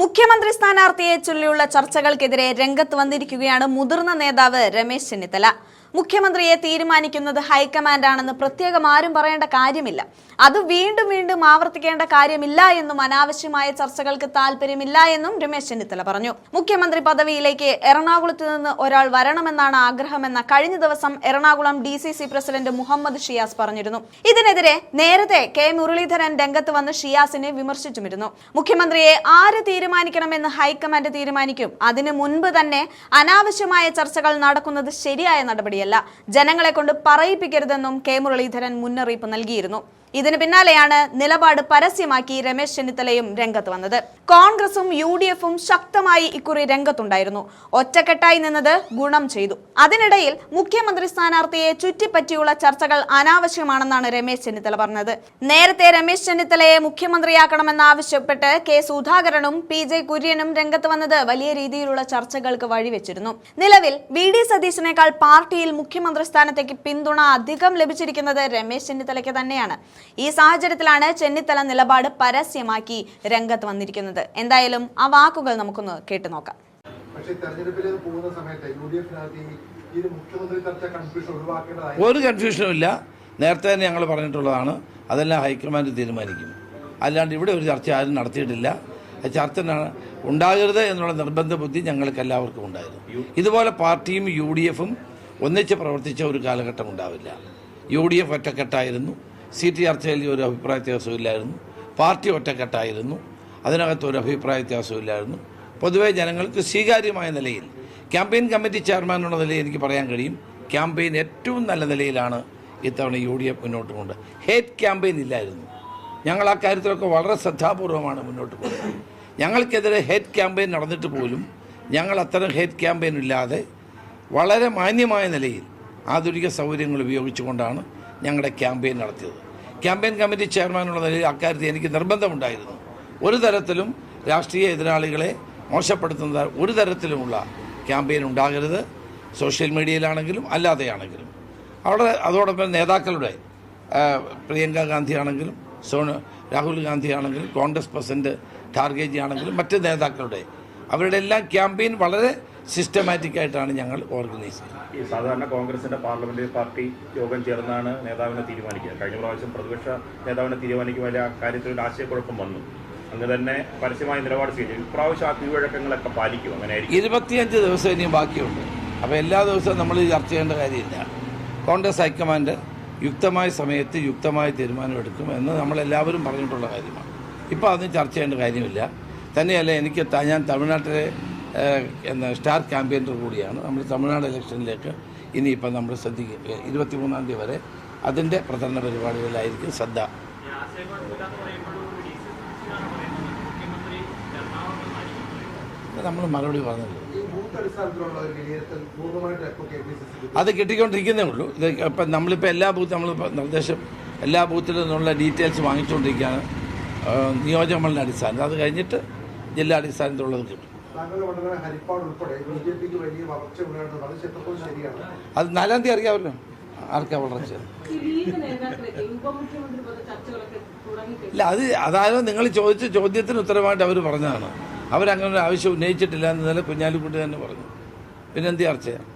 മുഖ്യമന്ത്രി സ്ഥാനാർത്ഥിയെ ചൊല്ലിയുള്ള ചർച്ചകൾക്കെതിരെ രംഗത്ത് വന്നിരിക്കുകയാണ് മുതിർന്ന നേതാവ് രമേശ് ചെന്നിത്തല. മുഖ്യമന്ത്രിയെ തീരുമാനിക്കുന്നത് ഹൈക്കമാൻഡാണെന്ന് പ്രത്യേകം ആരും പറയേണ്ട കാര്യമില്ല. അത് വീണ്ടും വീണ്ടും ആവർത്തിക്കേണ്ട കാര്യമില്ല എന്നും അനാവശ്യമായ ചർച്ചകൾക്ക് താല്പര്യമില്ല എന്നും രമേശ് ചെന്നിത്തല പറഞ്ഞു. മുഖ്യമന്ത്രി പദവിയിലേക്ക് എറണാകുളത്ത് നിന്ന് ഒരാൾ വരണമെന്നാണ് ആഗ്രഹമെന്ന കഴിഞ്ഞ ദിവസം എറണാകുളം DCC പ്രസിഡന്റ് മുഹമ്മദ് ഷിയാസ് പറഞ്ഞിരുന്നു. ഇതിനെതിരെ നേരത്തെ കെ മുരളീധരൻ രംഗത്ത് വന്ന് ഷിയാസിനെ വിമർശിച്ചുമിരുന്നു. മുഖ്യമന്ത്രിയെ ആര് തീരുമാനിക്കണമെന്ന് ഹൈക്കമാൻഡ് തീരുമാനിക്കും. അതിനു മുൻപ് തന്നെ അനാവശ്യമായ ചർച്ചകൾ നടക്കുന്നത് ശരിയായ നടപടിയല്ല. ജനങ്ങളെ കൊണ്ട് പറയിപ്പിക്കരുതെന്നും കെ മുരളീധരൻ മുന്നറിയിപ്പ് നൽകിയിരുന്നു. ഇതിന് പിന്നാലെയാണ് നിലപാട് പരസ്യമാക്കി രമേശ് ചെന്നിത്തലയും രംഗത്ത് വന്നത്. കോൺഗ്രസും UDFും ശക്തമായി ഇക്കുറി രംഗത്തുണ്ടായിരുന്നു. ഒറ്റക്കെട്ടായി നിന്നത് ഗുണം ചെയ്തു. അതിനിടയിൽ മുഖ്യമന്ത്രി സ്ഥാനാർത്ഥിയെ ചുറ്റിപ്പറ്റിയുള്ള ചർച്ചകൾ അനാവശ്യമാണെന്നാണ് രമേശ് ചെന്നിത്തല പറഞ്ഞത്. നേരത്തെ രമേശ് ചെന്നിത്തലയെ മുഖ്യമന്ത്രിയാക്കണമെന്നാവശ്യപ്പെട്ട് കെ സുധാകരനും PJ കുര്യനും രംഗത്ത് വന്നത് വലിയ രീതിയിലുള്ള ചർച്ചകൾക്ക് വഴിവെച്ചിരുന്നു. നിലവിൽ VD സതീശനേക്കാൾ പാർട്ടിയിൽ മുഖ്യമന്ത്രി സ്ഥാനത്തേക്ക് പിന്തുണ അധികം ലഭിച്ചിരിക്കുന്നത് രമേശ് ചെന്നിത്തലയ്ക്ക് തന്നെയാണ്. ഈ സാഹചര്യത്തിലാണ് ചെന്നിത്തല നിലപാട് പരസ്യമാക്കി രംഗത്ത് വന്നിരിക്കുന്നത്. എന്തായാലും ആ വാക്കുകൾ നമുക്കൊന്ന് കേട്ടുനോക്കാം. ഒരു കൺഫ്യൂഷനും ഇല്ല. നേരത്തെ തന്നെ ഞങ്ങൾ പറഞ്ഞിട്ടുള്ളതാണ്. അതെല്ലാം ഹൈക്കമാൻഡ് തീരുമാനിക്കും. അല്ലാണ്ട് ഇവിടെ ഒരു ചർച്ച ആരും നടത്തിയിട്ടില്ല. ചർച്ച ഉണ്ടാകരുത് എന്നുള്ള നിർബന്ധ ബുദ്ധി ഞങ്ങൾക്ക് എല്ലാവർക്കും ഉണ്ടായിരുന്നു. ഇതുപോലെ പാർട്ടിയും UDFും ഒന്നിച്ച് പ്രവർത്തിച്ച ഒരു കാലഘട്ടം ഉണ്ടാവില്ല. UDF ഒറ്റക്കെട്ടായിരുന്നു. സീറ്റ് ചർച്ചയിൽ ഒരു അഭിപ്രായ വ്യത്യാസമില്ലായിരുന്നു. പാർട്ടി ഒറ്റക്കെട്ടായിരുന്നു. അതിനകത്ത് ഒരു അഭിപ്രായ വ്യത്യാസമില്ലായിരുന്നു. പൊതുവെ ജനങ്ങൾക്ക് സ്വീകാര്യമായ നിലയിൽ ക്യാമ്പയിൻ കമ്മിറ്റി ചെയർമാനുള്ള നിലയിൽ എനിക്ക് പറയാൻ കഴിയും, ക്യാമ്പയിൻ ഏറ്റവും നല്ല നിലയിലാണ് ഇത്തവണ UDF മുന്നോട്ട് കൊണ്ട്. ഹേറ്റ് ക്യാമ്പയിൻ ഇല്ലായിരുന്നു. ഞങ്ങൾ ആ കാര്യത്തിലൊക്കെ വളരെ ശ്രദ്ധാപൂർവമാണ് മുന്നോട്ട് പോകുന്നത്. ഞങ്ങൾക്കെതിരെ ഹേറ്റ് ക്യാമ്പയിൻ നടന്നിട്ട് പോലും ഞങ്ങൾ അത്തരം ഹേറ്റ് ക്യാമ്പയിൻ ഇല്ലാതെ വളരെ മാന്യമായ നിലയിൽ ആധുനിക സൗകര്യങ്ങൾ ഉപയോഗിച്ചുകൊണ്ടാണ് ഞങ്ങളുടെ ക്യാമ്പയിൻ നടത്തിയത്. ക്യാമ്പയിൻ കമ്മിറ്റി ചെയർമാനുള്ള നിലയിൽ അക്കാര്യത്തിൽ എനിക്ക് നിർബന്ധമുണ്ടായിരുന്നു. ഒരു തരത്തിലും രാഷ്ട്രീയ എതിരാളികളെ മോശപ്പെടുത്തുന്ന ഒരു തരത്തിലുമുള്ള ക്യാമ്പയിൻ ഉണ്ടാകരുത്. സോഷ്യൽ മീഡിയയിലാണെങ്കിലും അല്ലാതെയാണെങ്കിലും. അവിടെ അതോടൊപ്പം നേതാക്കളുടെ പ്രിയങ്ക ഗാന്ധി ആണെങ്കിലും രാഹുൽ ഗാന്ധി ആണെങ്കിലും കോൺഗ്രസ് പ്രസിഡന്റ് ഖാർഗെജി ആണെങ്കിലും മറ്റ് നേതാക്കളുടെ അവരുടെ എല്ലാം ക്യാമ്പയിൻ വളരെ സിസ്റ്റമാറ്റിക് ആയിട്ടാണ് ഞങ്ങൾ ഓർഗനൈസ് ചെയ്യുന്നത്. ഈ സാധാരണ കോൺഗ്രസിന്റെ പാർലമെന്ററി പാർട്ടി യോഗം ചേർന്നാണ് നേതാവിനെ തീരുമാനിക്കുക. കഴിഞ്ഞ പ്രാവശ്യം പ്രതിപക്ഷ നേതാവിനെ തീരുമാനിക്കുമ്പോൾ ആ കാര്യത്തിൽ ഒരു ആശയക്കുഴപ്പം വന്നു. അങ്ങ് തന്നെ പരസ്യമായ നിലപാട് സ്വീകരിച്ചു. ഇപ്രാവശ്യം ആ കീഴ്വഴക്കങ്ങളൊക്കെ പാലിക്കും. അങ്ങനെയായിരിക്കും. 25 ദിവസം ഇനിയും ബാക്കിയുണ്ട്. അപ്പോൾ എല്ലാ ദിവസവും നമ്മൾ ചർച്ച ചെയ്യേണ്ട കാര്യമില്ല. കോൺഗ്രസ് ഹൈക്കമാൻഡ് യുക്തമായ സമയത്ത് യുക്തമായ തീരുമാനമെടുക്കും എന്ന് നമ്മളെല്ലാവരും പറഞ്ഞിട്ടുള്ള കാര്യമാണ്. ഇപ്പോൾ അതിന് ചർച്ച ചെയ്യേണ്ട കാര്യമില്ല. തന്നെയല്ല, ഞാൻ തമിഴ്നാട്ടിലെ സ്റ്റാർ ക്യാമ്പയിനർ കൂടിയാണ്. നമ്മൾ തമിഴ്നാട് ഇലക്ഷനിലേക്ക് ഇനിയിപ്പോൾ നമ്മൾ ശ്രദ്ധിക്കുക. 23-ാം തീയതി വരെ അതിൻ്റെ പ്രചരണ പരിപാടികളിലായിരിക്കും ശ്രദ്ധ. നമ്മൾ മറുപടി പറഞ്ഞല്ലോ. അത് കിട്ടിക്കൊണ്ടിരിക്കുന്നേ ഉള്ളൂ. ഇത് ഇപ്പം നമ്മളിപ്പോൾ എല്ലാ ബൂത്തിലും നിന്നുള്ള ഡീറ്റെയിൽസ് വാങ്ങിച്ചുകൊണ്ടിരിക്കുകയാണ് നിയോജകമണ്ഡല അടിസ്ഥാനത്തിൽ. അത് കഴിഞ്ഞിട്ട് ജില്ലാ അടിസ്ഥാനത്തിലുള്ളത് കിട്ടും. അത് 4-ാം തീയതി അറിയാമല്ലോ ആർക്കാ വളർച്ച. ഇല്ല, അതായത് നിങ്ങൾ ചോദിച്ച ചോദ്യത്തിന് ഉത്തരമായിട്ട് അവർ പറഞ്ഞതാണ്. അവരങ്ങനെ ഒരു ആവശ്യം ഉന്നയിച്ചിട്ടില്ല എന്ന് കുഞ്ഞാലിക്കുട്ടി തന്നെ പറഞ്ഞു. പിന്നെന്ത് ചർച്ചയാണ്?